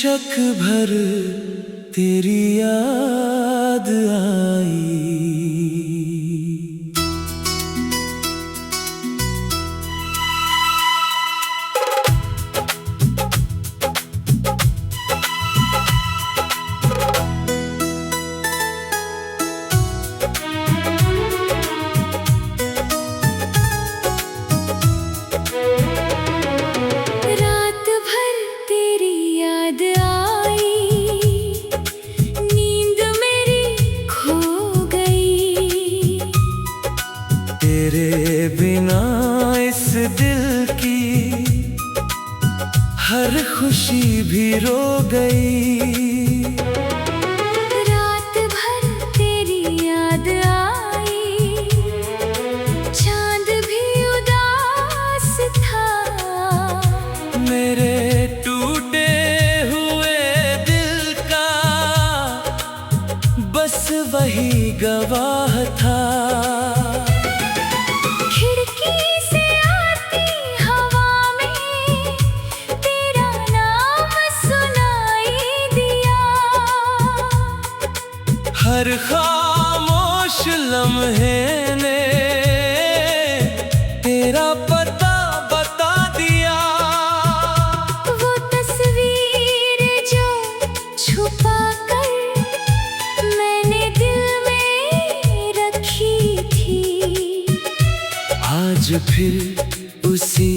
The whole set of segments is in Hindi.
बेशक भर तेरी याद आई। तेरे बिना इस दिल की हर खुशी भी रो गई। रात भर तेरी याद आई, चांद भी उदास था। मेरे टूटे हुए दिल का बस वही गवाह था। हर खामोश लम्हे ने तेरा पता बता दिया। वो तस्वीर जो छुपा कर मैंने दिल में रखी थी, आज फिर उसी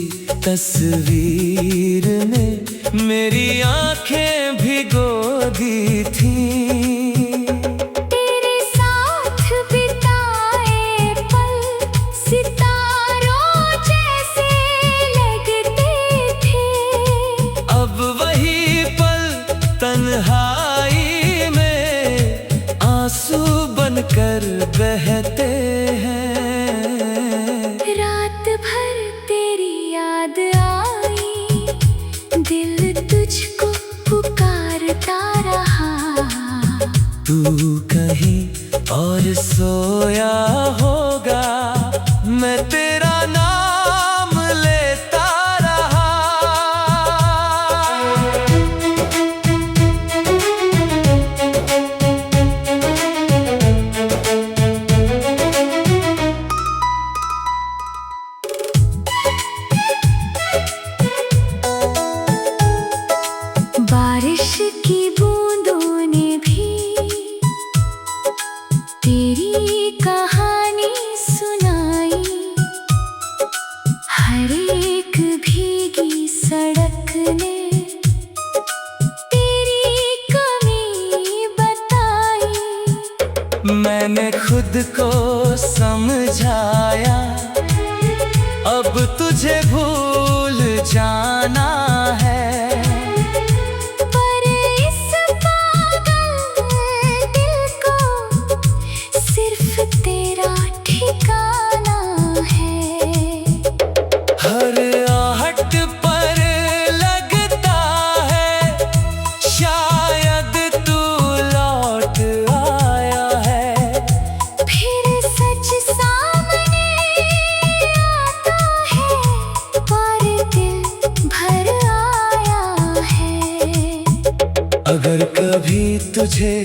तस्वीर ने मेरी आंखें भिगो दी थी। तन्हाई में आंसू बनकर बहते हैं। रात भर तेरी याद आई, दिल तुझको पुकारता रहा। तू कहीं और सोया होगा, मैं तेरा नाम लेता रहा। बारिश की बूंदों ने भी तेरी कहानी सुनाई। हर एक भीगी सड़क ने तेरी कमी बताई। मैंने खुद को समझाया, अब तुझे भूल जाना है। तेरा ठिकाना है। हर आहट पर लगता है शायद तू लौट आया है। फिर सच सामने आता है, पर दिल भर आया है। अगर कभी तुझे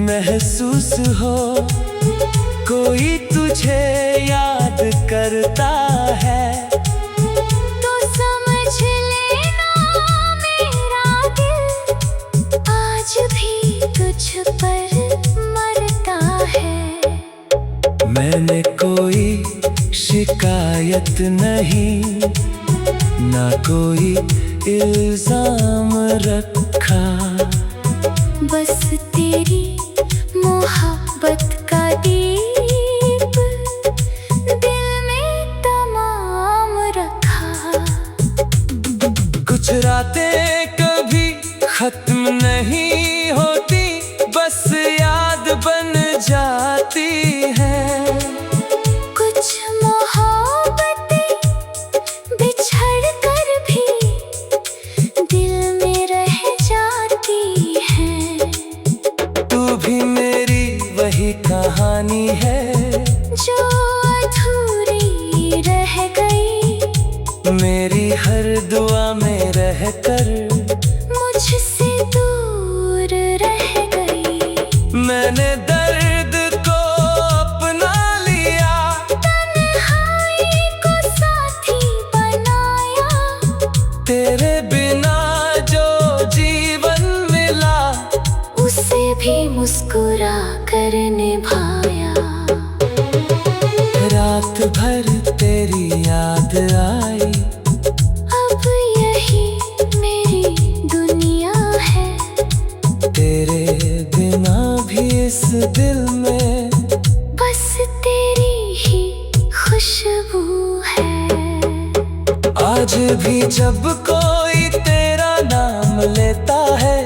महसूस हो कोई तुझे याद करता है, तो समझ लेना मेरा दिल आज भी तुझ पर मरता है। मैंने कोई शिकायत नहीं, ना कोई इल्जाम रखा। बस तेरी मोहब्बत का दीप दिल में तमाम रखा। कुछ रातें कभी खत्म नहीं होती, बस याद बन जाती हैं। कुछ मोहब्बतें बिछड़ कर भी दिल में रह जाती हैं। तू भी मेरी वही कहानी है जो अधूरी रह गई। मेरी हर दुआ में रहकर मुझसे तू मैंने दर्द को अपना लिया, तन्हाई को साथी बनाया। तेरे बिना जो जीवन मिला, उसे भी मुस्कुरा कर निभाया। रात भर तेरी याद आई, अब यही मेरी दुनिया है। तेरे बिना भी इस दिल में बस तेरी ही खुशबू है। आज भी जब कोई तेरा नाम लेता है,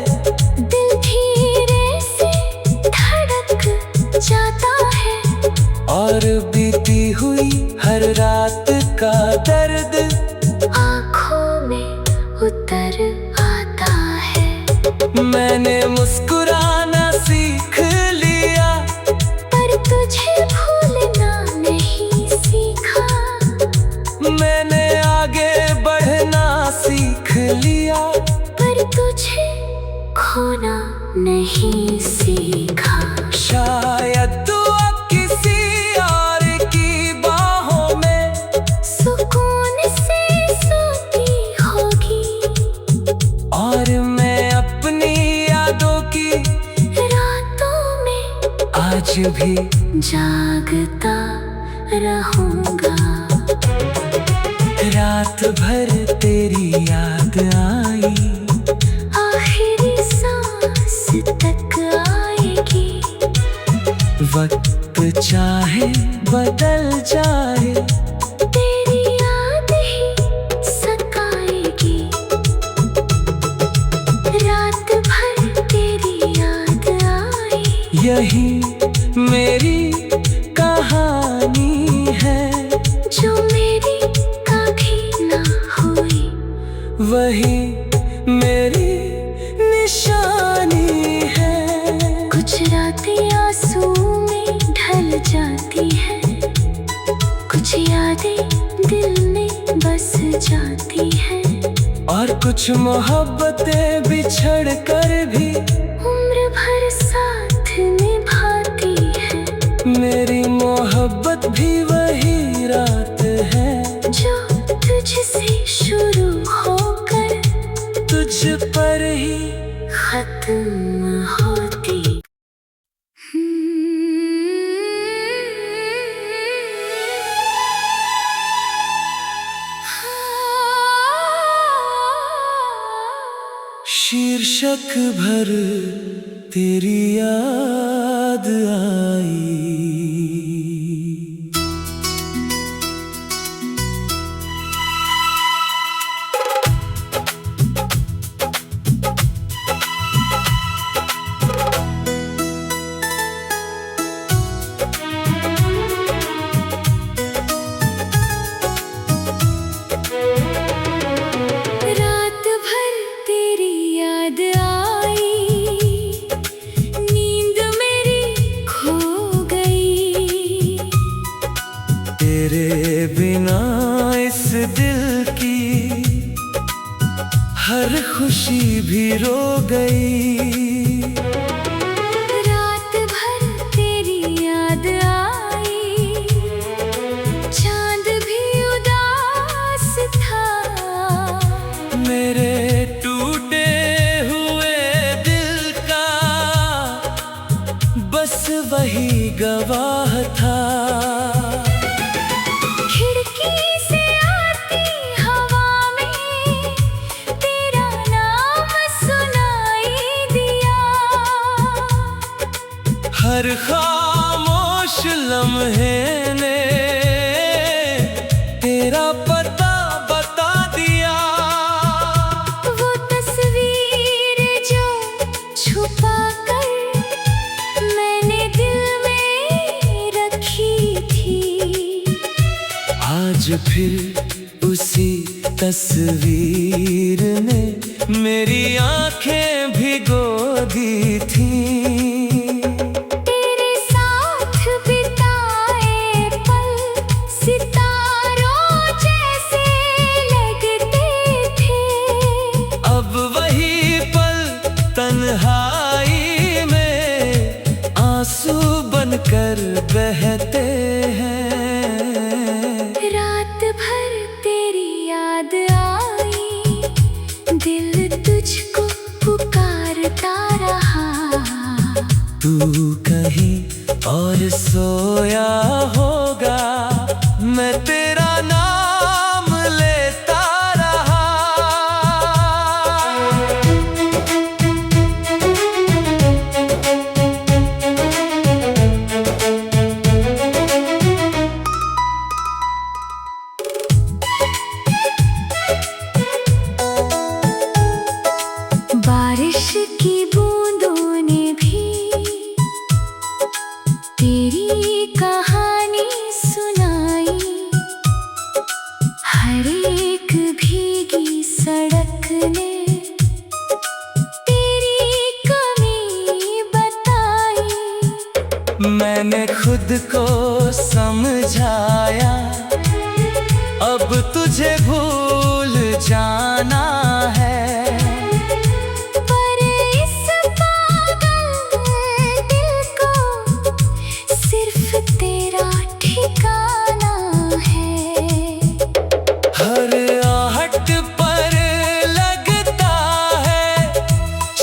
दिल धीरे से धड़क जाता है। और बीती हुई हर रात का दर्द आँखों में उतर आता है। मैंने मुस्कुराना सीख लिया, पर तुझे भूलना नहीं सीखा। मैंने आगे बढ़ना सीख लिया, पर तुझे खोना नहीं सीखा। शायद तू अब किसी और की बाहों में सुकून से सोती होगी, और मैं अपनी यादों की रातों में आज भी जागता रहूंगा। रात भर तेरी याद आई, आखिरी सांस तक आएगी। वक्त चाहे बदल जाए, तेरी याद ही सताएगी। रात भर तेरी याद आई, यही मेरी कहानी है। जो मेरी कभी ना हुई, वही मेरी निशानी है। कुछ रातें आंसू में ढल जाती है। कुछ यादें दिल में बस जाती है। और कुछ मोहब्बतें बिछड़ कर भी उम्र भर साथ निभाती है। मेरी मोहब्बत भी वही रात है, जो तुझसे शुरू होकर तुझ पर ही खत्म होती। शीर्षक भर तेरी याद आई। रात भर तेरी याद आई, नींद मेरी खो गई। तेरे बिना इस दिल की हर खुशी भी रो गई। रात भर तेरी याद आई, चांद भी उदास था। मेरे टूटे हुए दिल का बस वही गवाह था। खिड़की से आती हवा में तेरा नाम सुनाई दिया। हर खामोश लम्हे ने तेरा पता बता दिया। वो तस्वीर जो छुपा कर मैंने दिल में रखी थी, आज फिर उसी तस्वीर ने मेरी आंखें भिगो दी थी। तेरे साथ बिताए पल सितारों जैसे लगते थे। अब वही पल तन्हाई में तू कहीं और सोया होगा, मैं तेरा नाम लेता रहा। बारिश की बूंदों ने भी तेरी कहानी सुनाई। हर एक भीगी सड़क ने तेरी कमी बताई। मैंने खुद को समझाया, अब तुझे भूल जाना है। पर इस पागल दिल को सिर्फ तेरा ठिकाना है। हर आहट पर लगता है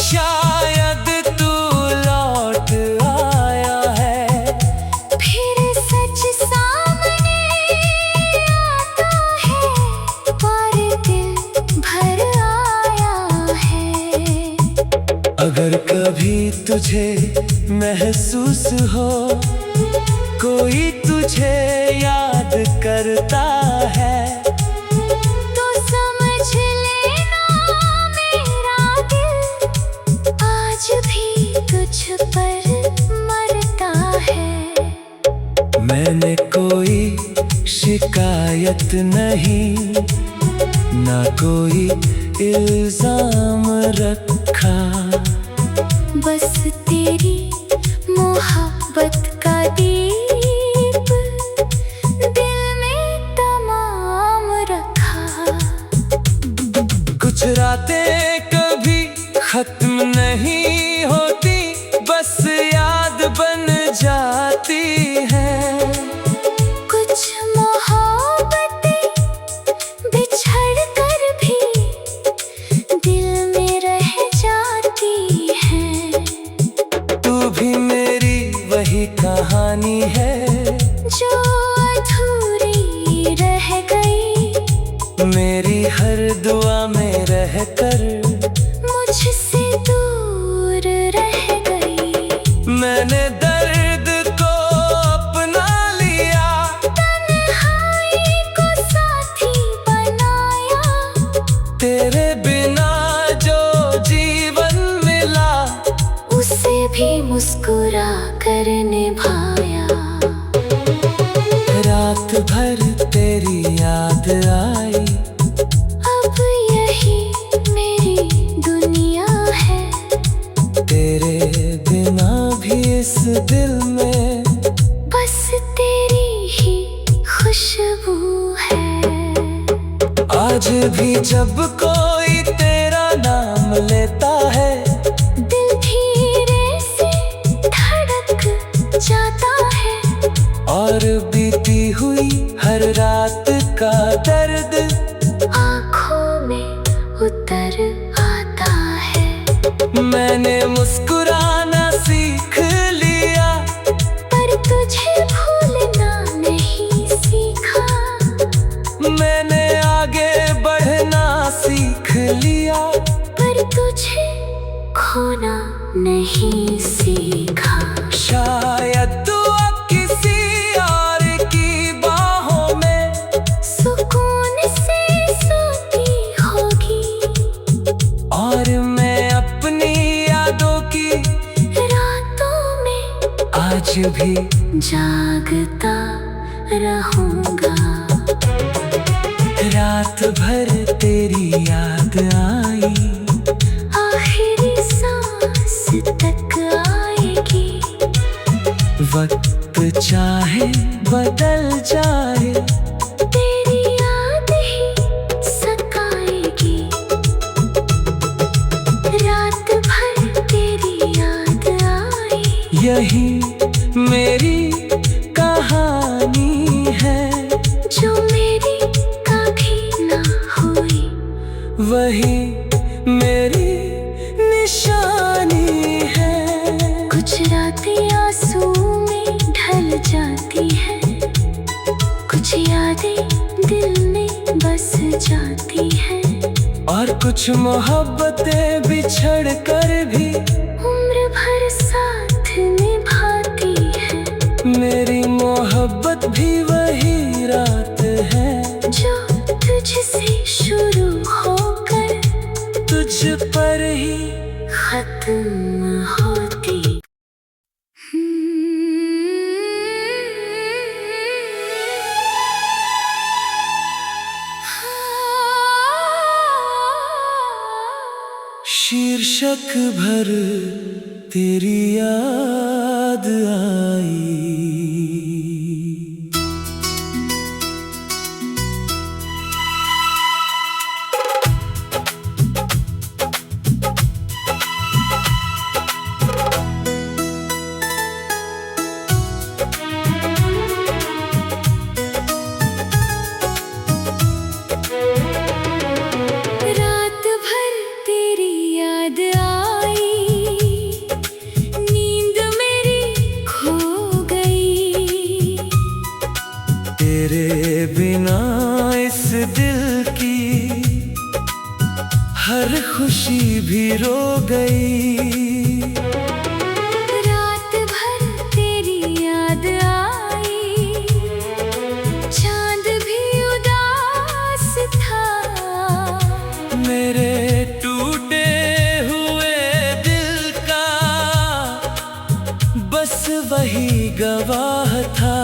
शायद तू लौट आया है। फिर सच सामने आता है, पर दिल भर आया है। अगर कभी तुझे महसूस हो कोई तुझे याद करता है, तो समझ लेना मेरा दिल आज भी तुझ पर मरता है। मैंने कोई शिकायत नहीं, ना कोई इल्जाम रखा। बस तेरी मोहब्बत का दीप दिल में तमाम रखा। कुछ रातें कभी खत्म नहीं होती, बस याद बन जाती हैं। कुछ मोहब्बतें बिछड़ कर भी दिल में रह जाती हैं। तू भी मेरी वही कहानी है जो अधूरी रह गई। मेरी हर दुआ में रहकर मुझसे दूर रह गई। मैंने दर्द को अपना लिया, तन्हाई को साथी बनाया। तेरे बिना जो जीवन मिला उसे भी मुस्कुरा कर निभाया। रात भर तेरी याद आई, अब यही मेरी दुनिया है। तेरे बिना भी इस दिल में बस तेरी ही खुशबू है। आज भी जब कोई तेरा नाम लेता है, दिल धीरे से धड़क जाता है। और बीती हुई हर रात का दर्द आँखों में उतर आता है। मैंने मुस्कुराना सीख लिया, पर तुझे भूलना नहीं सीखा। मैंने आगे बढ़ना सीख लिया, पर तुझे खोना नहीं सीखा। शायद तू अब किसी और की बाहों में सुकून से सोती होगी, और मैं अपनी यादों की रातों में आज भी जागता रहूंगा। रात भर तेरी याद आई, आखिरी सांस तक आएगी। वक्त चाहे बदल जाए, तेरी याद ही सताएगी। रात भर तेरी याद आई, यही मेरी कहानी है। जो मेरी कभी ना हुई, वही मेरी निशानी है। कुछ रात बातें आंसू में ढल जाती है, कुछ यादें दिल में बस जाती है, और कुछ मोहब्बतें बिछड़ कर भी उम्र भर साथ निभाती है। मेरी मोहब्बत भी वही रात है जो तुझसे शुरू होकर तुझ पर ही खत्म होती। शीर्षक भर तेरी याद आई। तेरे बिना इस दिल की हर खुशी भी रो गई। रात भर तेरी याद आई, चांद भी उदास था। मेरे टूटे हुए दिल का बस वही गवाह था।